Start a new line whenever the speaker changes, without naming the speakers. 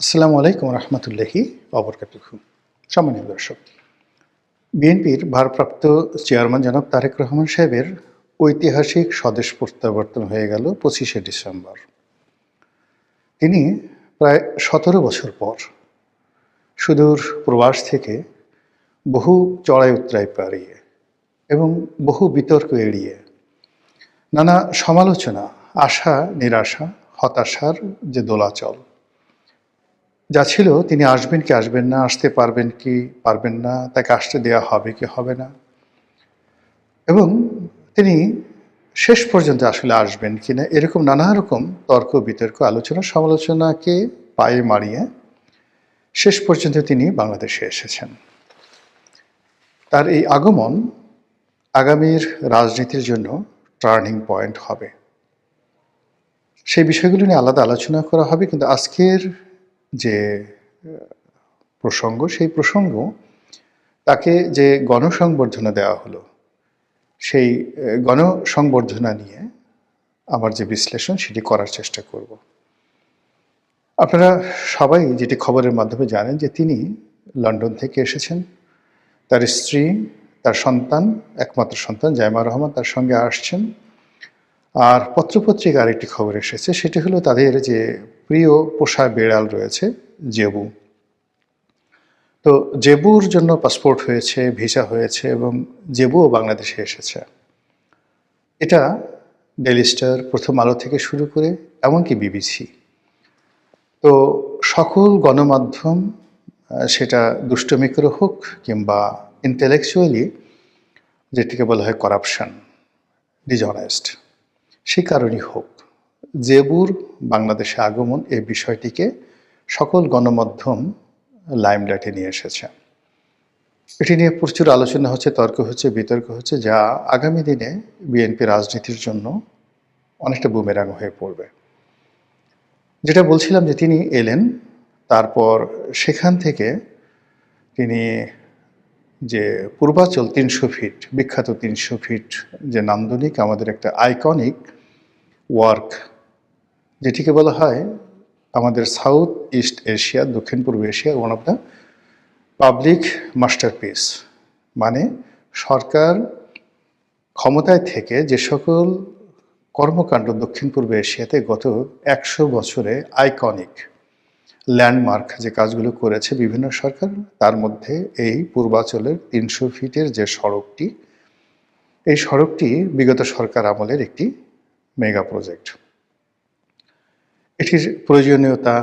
আসসালামু আলাইকুম রহমতুল্লাহি অবরকাতুহু। সম্মানিত দর্শক, বিএনপির ভারপ্রাপ্ত চেয়ারম্যান জনাব তারেক রহমান সাহেবের ঐতিহাসিক স্বদেশ প্রত্যাবর্তন হয়ে গেল ২৫শে ডিসেম্বর। তিনি প্রায় ১৭ বছর পর সুদূর প্রবাস থেকে বহু চড়াই উতরাই পাড়িয়ে এবং বহু বিতর্ক এড়িয়ে নানা সমালোচনা, আশা নিরাশা, হতাশার যে দোলাচল যা ছিল, তিনি আসবেন কি আসবেন না, আসতে পারবেন কি পারবেন না, তাকে আসতে দেওয়া হবে কি হবে না, এবং তিনি শেষ পর্যন্ত আসলে আসবেন কি না, এরকম নানা রকম তর্ক বিতর্ক আলোচনা সমালোচনাকে পায়ে মারিয়ে শেষ পর্যন্ত তিনি বাংলাদেশে এসেছেন। তার এই আগমন আগামীর রাজনীতির জন্য টার্নিং পয়েন্ট হবে। সেই বিষয়গুলো নিয়ে আলাদা আলোচনা করা হবে, কিন্তু আজকের যে প্রসঙ্গ, সেই প্রসঙ্গ তাকে যে গণসংবর্ধনা দেওয়া হলো, সেই গণসংবর্ধনা নিয়ে আমার যে বিশ্লেষণ সেটি করার চেষ্টা করব। আপনারা সবাই যেটি খবরের মাধ্যমে জানেন যে তিনি লন্ডন থেকে এসেছেন। তার স্ত্রী, তার সন্তান, একমাত্র সন্তান জাইমা রহমান তার সঙ্গে আসছেন। আর পত্রপত্রিকার আরেকটি খবর এসেছে, সেটি হলো তাদের যে প্রিয় পোষা বিড়াল রয়েছে জেবু। তো জেবুর জন্য পাসপোর্ট হয়েছে, ভিসা হয়েছে এবং জেবুও বাংলাদেশে এসেছে। এটা ডেইলি স্টার, প্রথম আলো থেকে শুরু করে এমনকি বিবিসি, তো সকল গণমাধ্যম, সেটা দুষ্টমি করে হোক কিংবা ইন্টেলেকচুয়ালি যেটিকে বলা হয় করাপশন, ডিসঅনেস্ট, সেই কারণেই হোক, জেবুর বাংলাদেশে আগমন এই বিষয়টিকে সকল গণমাধ্যম লাইমলাইটে নিয়ে এসেছে। এটি নিয়ে প্রচুর আলোচনা হচ্ছে, তর্ক হচ্ছে, বিতর্ক হচ্ছে, যা আগামী দিনে বিএনপি রাজনীতির জন্য অনেকটা বুমেরাং হয়ে পড়বে। যেটা বলছিলাম যে তিনি এলেন, তারপর সেখান থেকে তিনি যে পূর্বাচল ৩০০ ফিট, বিখ্যাত ৩০০ ফিট যে নান্দনিক আমাদের একটা আইকনিক ওয়ার্ক, যেটিকে বলা হয় আমাদের সাউথ ইস্ট এশিয়া, দক্ষিণ পূর্ব Asia one of the public masterpiece, মানে সরকার ক্ষমতায় থেকে যে সকল কর্মকাণ্ড দক্ষিণ পূর্ব এশিয়াতে গত ১০০ বছরে আইকনিক ল্যান্ডমার্ক যে কাজগুলো করেছে বিভিন্ন সরকার, তার মধ্যে এই পূর্বাচলের ৩০০ ফিটের যে সড়কটি, এই সড়কটি বিগত সরকার আমলের একটি মেগা প্রজেক্ট। এটির প্রয়োজনীয়তা